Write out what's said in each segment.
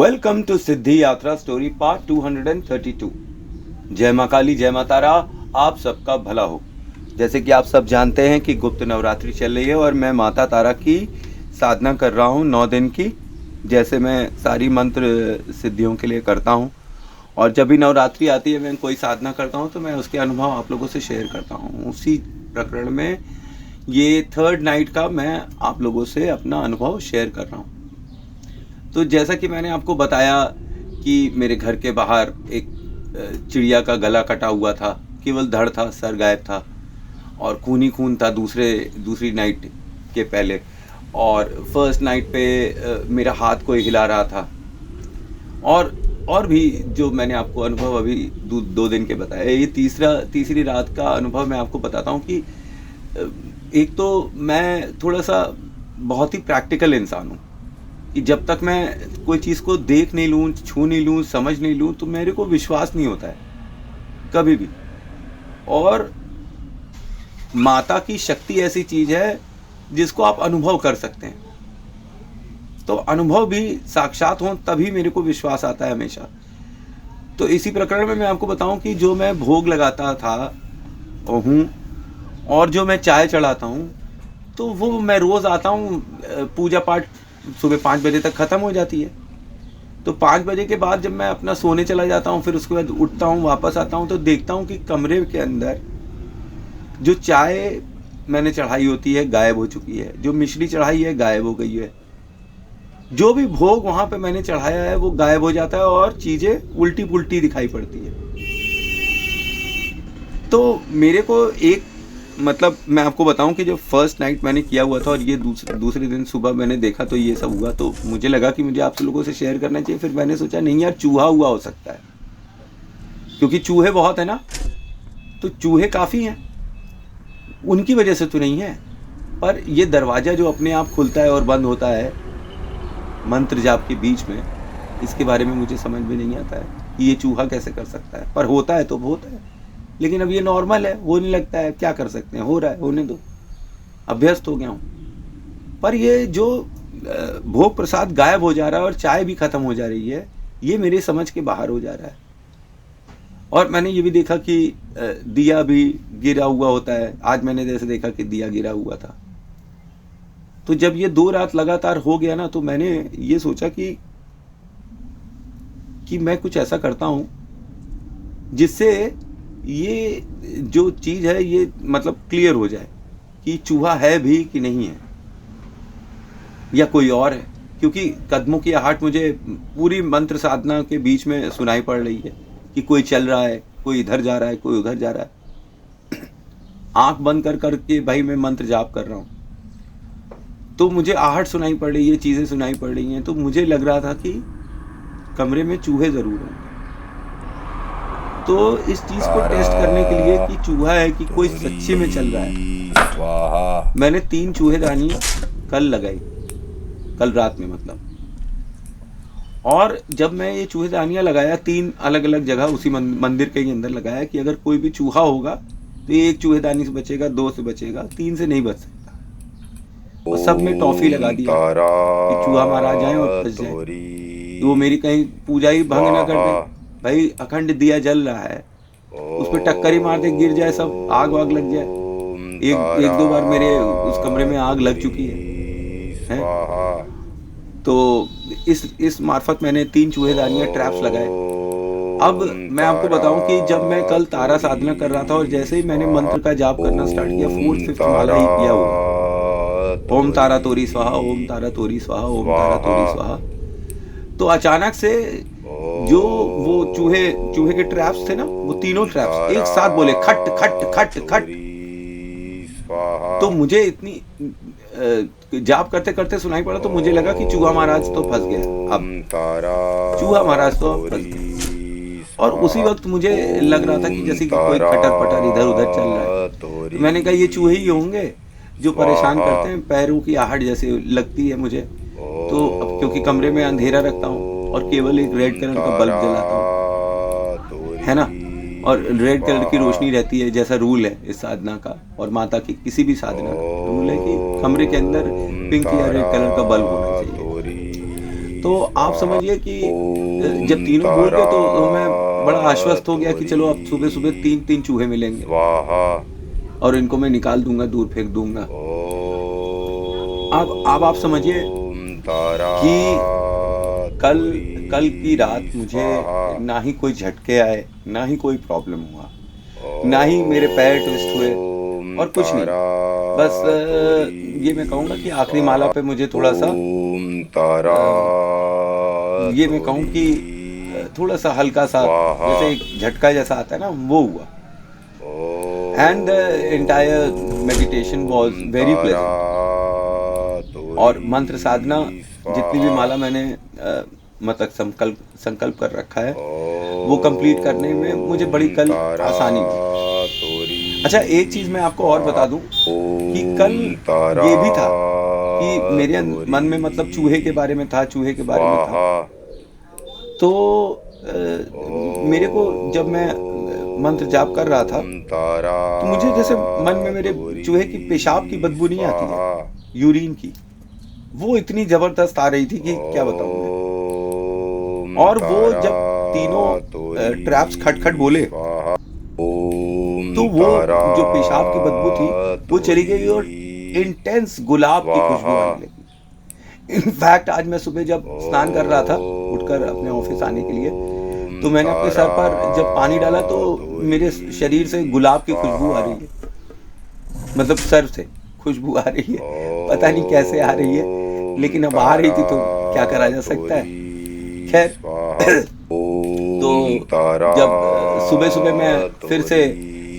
Welcome to सिद्धि यात्रा story part 232। जय माँ काली, जय माँ तारा, आप सबका भला हो। जैसे कि आप सब जानते हैं कि गुप्त नवरात्रि चल रही है और मैं माता तारा की साधना कर रहा हूँ 9 दिन की, जैसे मैं सारी मंत्र सिद्धियों के लिए करता हूँ। और जब भी नवरात्रि आती है मैं कोई साधना करता हूँ तो मैं उसके अनुभव आप लोगों से शेयर करता हूँ। उसी प्रकरण में ये 3rd नाइट का मैं आप लोगों से अपना अनुभव शेयर कर रहा हूँ। तो जैसा कि मैंने आपको बताया कि मेरे घर के बाहर एक चिड़िया का गला कटा हुआ था, केवल धड़ था, सर गायब था और खून ही खून था दूसरी नाइट के पहले। और फर्स्ट नाइट पे मेरा हाथ कोई हिला रहा था और भी जो मैंने आपको अनुभव अभी 2 दिन के बताया। ये तीसरी रात का अनुभव मैं आपको बताता हूँ कि एक तो मैं थोड़ा सा बहुत ही प्रैक्टिकल इंसान हूँ कि जब तक मैं कोई चीज़ को देख नहीं लूँ, छू नहीं लूँ, समझ नहीं लूँ तो मेरे को विश्वास नहीं होता है कभी भी। और माता की शक्ति ऐसी चीज़ है जिसको आप अनुभव कर सकते हैं, तो अनुभव भी साक्षात हों तभी मेरे को विश्वास आता है हमेशा। तो इसी प्रकरण में मैं आपको बताऊं कि जो मैं भोग लगाता था हूँ और जो मैं चाय चढ़ाता हूँ, तो वो मैं रोज़ आता हूँ, पूजा पाठ सुबह 5 बजे तक ख़त्म हो जाती है। तो 5 बजे के बाद जब मैं अपना सोने चला जाता हूँ, फिर उसके बाद उठता हूँ, वापस आता हूँ तो देखता हूँ कि कमरे के अंदर जो चाय मैंने चढ़ाई होती है गायब हो चुकी है, जो मिश्री चढ़ाई है गायब हो गई है, जो भी भोग वहाँ पे मैंने चढ़ाया है वो गायब हो जाता है और चीज़ें उल्टी पुल्टी दिखाई पड़ती है। तो मेरे को एक मतलब मैं आपको बताऊं कि जो फर्स्ट नाइट मैंने किया हुआ था और ये दूसरे दिन सुबह मैंने देखा तो ये सब हुआ, तो मुझे लगा कि मुझे आप लोगों से शेयर करना चाहिए। फिर मैंने सोचा नहीं यार, चूहा हुआ हो सकता है, क्योंकि चूहे बहुत है ना, तो चूहे काफ़ी हैं, उनकी वजह से तो नहीं है। पर ये दरवाज़ा जो अपने आप खुलता है और बंद होता है मंत्र जाप के बीच में, इसके बारे में मुझे समझ में नहीं आता है कि ये चूहा कैसे कर सकता है। पर होता है तो होता है, लेकिन अब ये नॉर्मल है, होने लगता है, क्या कर सकते हैं, हो रहा है, होने दो, अभ्यस्त हो गया हूँ। पर ये जो भोग प्रसाद गायब हो जा रहा है और चाय भी खत्म हो जा रही है, ये मेरे समझ के बाहर हो जा रहा है। और मैंने ये भी देखा कि दिया भी गिरा हुआ होता है। आज मैंने जैसे देखा कि दिया गिरा हुआ था। तो जब ये 2 रात लगातार हो गया ना, तो मैंने ये सोचा कि मैं कुछ ऐसा करता हूँ जिससे ये जो चीज़ है ये मतलब क्लियर हो जाए कि चूहा है भी कि नहीं है या कोई और है। क्योंकि कदमों की आहट मुझे पूरी मंत्र साधना के बीच में सुनाई पड़ रही है कि कोई चल रहा है, कोई इधर जा रहा है, कोई उधर जा रहा है। आंख बंद कर करके भाई मैं मंत्र जाप कर रहा हूँ, तो मुझे आहट सुनाई पड़ रही है, चीज़ें सुनाई पड़ रही हैं। तो मुझे लग रहा था कि कमरे में चूहे ज़रूर होंगे। तो इस चीज़ को टेस्ट करने के लिए कि चूहा है कि कोई सच्ची में चल रहा है, मैंने 3 चूहेदानी कल लगाई, कल रात में मतलब। और जब मैं ये चूहेदानियाँ लगाया 3 अलग अलग जगह उसी मंदिर के ही अंदर लगाया कि अगर कोई भी चूहा होगा तो ये 1 चूहेदानी से बचेगा, 2 से बचेगा, 3 से नहीं बच सकता। और सब में टॉफी लगा दिया कि चूहा मारा जाए और फंस जाए, तो वो मेरी कहीं पूजा ही भंग ना कर दे। भाई अखंड दिया जल रहा है, उस पर टक्कर ही मार दे, गिर जाए सब, आग वाग लग जाए। एक 2 बार मेरे उस कमरे में आग लग चुकी है? तो इस मार्फत मैंने 3 चूहेदानियाँ ट्रैप्स लगाए। अब मैं आपको बताऊं कि जब मैं कल तारा साधना कर रहा था और जैसे ही मैंने मंत्र का जाप करना स्टार्ट किया, 4th 5th माला ही किया हुआ, ओम तारा तोरी स्वाहा, ओम तारा तोरी स्वाहा, ओम तारा तोरी स्वाहा, तो अचानक से जो वो चूहे के ट्रैप्स थे ना, वो तीनों ट्रैप्स एक साथ बोले खट खट खट खट। तो मुझे इतनी जाप करते करते सुनाई पड़ा, तो मुझे लगा कि चूहा महाराज तो फंस गया। अब चूहा महाराज तो अब फंस गया। और उसी वक्त मुझे लग रहा था कि जैसे कि कोई खटर पटर इधर उधर चल रहा है। तो मैंने कहा ये चूहे ही होंगे जो परेशान करते हैं, पैरों की आहट जैसे लगती है मुझे। तो अब क्योंकि कमरे में अंधेरा रखता हूँ और केवल एक रेड कलर का बल्ब जलाता हूँ, है ना, और रेड कलर की रोशनी रहती है, जैसा रूल है इस साधना का और माता की किसी भी साधना का रूल है कि कमरे के अंदर पिंक या रेड कलर का बल्ब होना चाहिए। तो आप समझिए कि जब तीनों बोल गए तो मैं बड़ा आश्वस्त हो गया कि चलो अब सुबह सुबह 3-3 चूहे मिलेंगे स्वाहा और इनको मैं निकाल दूंगा, दूर फेंक दूंगा। अब आप समझिए तारा कि कल कल की रात मुझे स्वाहा ना ही कोई झटके आए, ना ही कोई प्रॉब्लम हुआ, ना ही मेरे पैर ट्विस्ट हुए और कुछ नहीं। बस ये मैं कहूँगा कि आखिरी माला पे मुझे थोड़ा सा तारा ये मैं कहूँ कि थोड़ा सा हल्का सा जैसे एक झटका जैसा आता है ना, वो हुआ। And the entire meditation was very pleasant. और मंत्र साधना जितनी भी माला मैंने मतलब संकल्प कर रखा है वो कंप्लीट करने में मुझे बड़ी कल आसानी हुई। अच्छा, एक चीज़ मैं आपको और बता दूं कि कल ये भी था कि मेरे मन में मतलब चूहे के बारे में था, तो मेरे को जब मैं मंत्र जाप कर रहा था तो मुझे जैसे मन में मेरे चूहे की पेशाब की बदबू नहीं आती है, यूरिन की, वो इतनी जबरदस्त आ रही थी कि क्या बताऊं मैं। और वो जब तीनों ट्रैप्स खटखट बोले तो वो जो पेशाब की बदबू थी वो चली गई और इंटेंस गुलाब की खुशबू आने लगी। इनफैक्ट आज मैं सुबह जब स्नान कर रहा था उठकर अपने ऑफिस आने के लिए, तो मैंने अपने सर पर जब पानी डाला तो मेरे शरीर से गुलाब की खुशबू आ रही है, मतलब सर से खुशबू आ रही है, पता नहीं कैसे आ रही है, लेकिन अब आ रही थी तो क्या करा जा सकता है। खैर तो जब सुबह सुबह मैं फिर से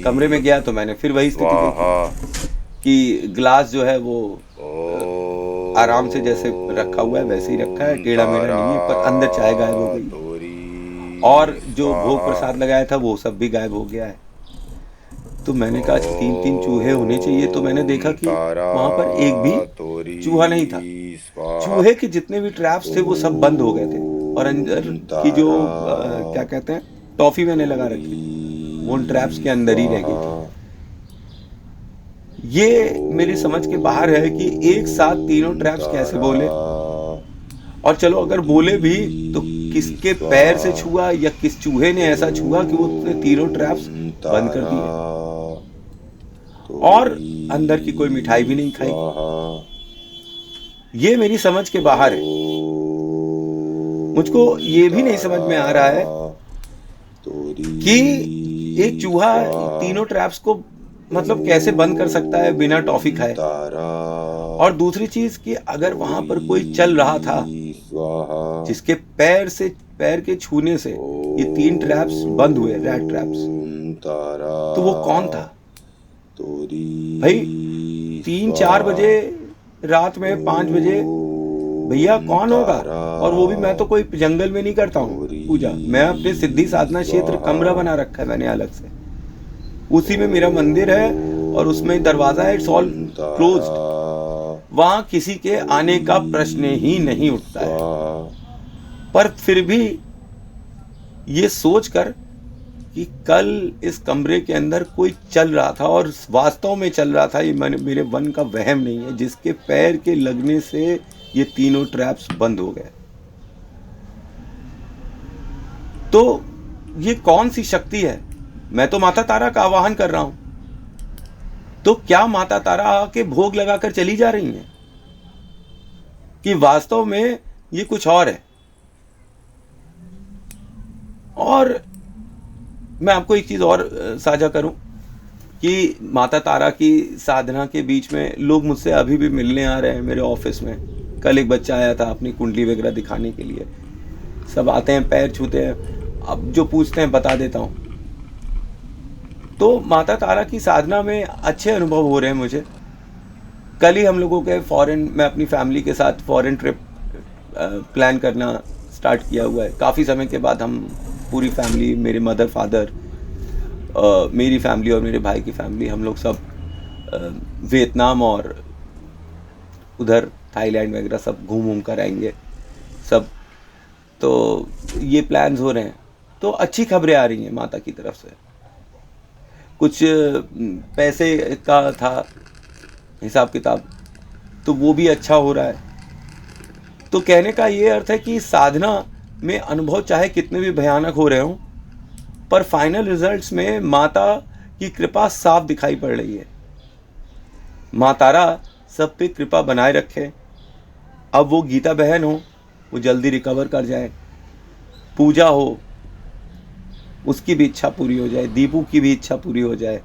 कमरे में गया तो मैंने फिर वही स्थिति देखी कि ग्लास जो है वो आराम से जैसे रखा हुआ है वैसे ही रखा है, टेढ़ा मेढ़ा नहीं है, पर अंदर चाय गायब हो गई और जो भोग प्रसाद लगाया था वो सब भी गायब हो गया है। तो मैंने कहा 3-3 चूहे होने चाहिए, तो मैंने देखा कि वहां पर एक भी चूहा नहीं था। चूहे के जितने भी ट्रैप्स थे वो सब बंद हो गए थे और अंदर की जो क्या कहते हैं टॉफी मैंने लगा रखी वो उन ट्रैप्स के अंदर ही रह गई थी। ये मेरी समझ के बाहर है कि एक साथ तीनों ट्रैप्स कैसे बोले, और चलो अगर बोले भी तो किसके पैर से छुआ या किस चूहे ने ऐसा छुआ कि वो तीनों ट्रैप्स बंद कर दिए और अंदर की कोई मिठाई भी नहीं खाई। ये मेरी समझ के बाहर है। मुझको ये भी नहीं समझ में आ रहा है कि एक चूहा तीनों ट्रैप्स को मतलब कैसे बंद कर सकता है बिना टॉफी खाए। और दूसरी चीज कि अगर वहां पर कोई चल रहा था जिसके पैर के छूने से ये 3 ट्रैप्स बंद हुए, रैट ट्रैप्स, तो वो कौन था भाई? 3-4 बजे रात में 5 बजे भैया कौन होगा? और वो भी मैं तो कोई जंगल में नहीं करता हूँ पूजा, मैं अपने सिद्धि साधना क्षेत्र कमरा बना रखा है मैंने अलग से, उसी में मेरा मंदिर है और उसमें दरवाजा है, इट्स ऑल क्लोज्ड, वहां किसी के आने का प्रश्न ही नहीं उठता है। पर फिर भी ये सोचकर कि कल इस कमरे के अंदर कोई चल रहा था और वास्तव में चल रहा था, ये मेरे मन का वहम नहीं है, जिसके पैर के लगने से ये तीनों ट्रैप्स बंद हो गए। तो ये कौन सी शक्ति है? मैं तो माता तारा का आवाहन कर रहा हूं, तो क्या माता तारा आके भोग लगाकर चली जा रही हैं कि वास्तव में ये कुछ और है? और मैं आपको एक चीज और साझा करूं कि माता तारा की साधना के बीच में लोग मुझसे अभी भी मिलने आ रहे हैं मेरे ऑफिस में। कल एक बच्चा आया था अपनी कुंडली वगैरह दिखाने के लिए, सब आते हैं, पैर छूते हैं, अब जो पूछते हैं बता देता हूं। तो माता तारा की साधना में अच्छे अनुभव हो रहे हैं मुझे। कल ही हम लोगों के मैं अपनी फैमिली के साथ फॉरेन ट्रिप प्लान करना स्टार्ट किया हुआ है। काफ़ी समय के बाद हम पूरी फैमिली, मेरे मदर फादर, मेरी फैमिली और मेरे भाई की फैमिली, हम लोग सब वियतनाम और उधर थाईलैंड वगैरह सब घूम कर आएंगे सब। तो ये प्लान्स हो रहे हैं, तो अच्छी खबरें आ रही हैं माता की तरफ से। कुछ पैसे का था हिसाब किताब, तो वो भी अच्छा हो रहा है। तो कहने का ये अर्थ है कि साधना में अनुभव चाहे कितने भी भयानक हो रहे हों, पर फाइनल रिजल्ट्स में माता की कृपा साफ दिखाई पड़ रही है। माँ तारा सब पे कृपा बनाए रखे। अब वो गीता बहन हो, वो जल्दी रिकवर कर जाए, पूजा हो, उसकी भी इच्छा पूरी हो जाए, दीपू की भी इच्छा पूरी हो जाए,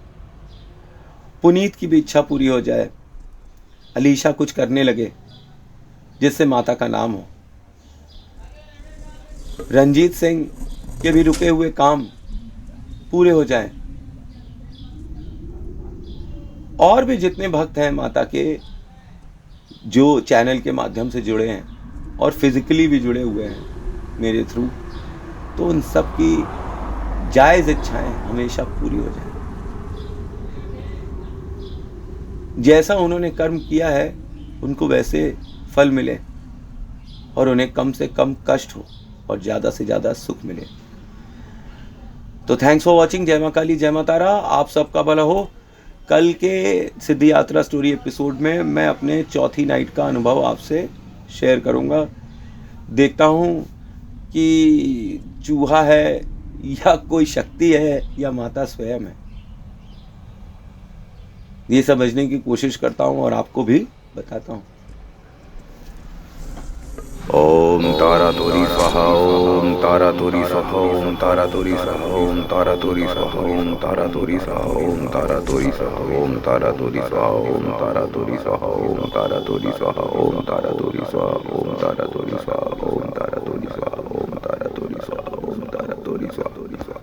पुनीत की भी इच्छा पूरी हो जाए, अलीशा कुछ करने लगे जिससे माता का नाम हो, रंजीत सिंह के भी रुके हुए काम पूरे हो जाएं, और भी जितने भक्त हैं माता के जो चैनल के माध्यम से जुड़े हैं और फिजिकली भी जुड़े हुए हैं मेरे थ्रू, तो उन सब की जायज़ इच्छाएं हमेशा पूरी हो जाएं। जैसा उन्होंने कर्म किया है उनको वैसे फल मिले और उन्हें कम से कम कष्ट हो और ज़्यादा से ज़्यादा सुख मिले। तो थैंक्स फॉर वॉचिंग। जय माँ काली, जय माँ तारा, आप सबका भला हो। कल के सिद्धि यात्रा स्टोरी एपिसोड में मैं अपने चौथी नाइट का अनुभव आपसे शेयर करूंगा। देखता हूं कि चूहा है या कोई शक्ति है या माता स्वयं है, ये समझने की कोशिश करता हूं और आपको भी बताता हूं। ओम तारा तोरी स्वाहा ओम तारा तोरी स्वाहा ओम तारा तोरी स्वाहा ओम तारा तोरी स्वाहा ओम तारा तोरी स्वाहा ओम तारा तोरी स्वाहा ओम तारा तोरी स्वाहा ओम तारा तोरी स्वाहा ओम तारा तोरी स्वाहा ओम तारा तोरी स्वाहा ओम तारा तोरी स्वाहा ओम तारा तोरी स्वाहा ओम तारा तोरी स्वाहा ओम तारा तोरी स्वाहा।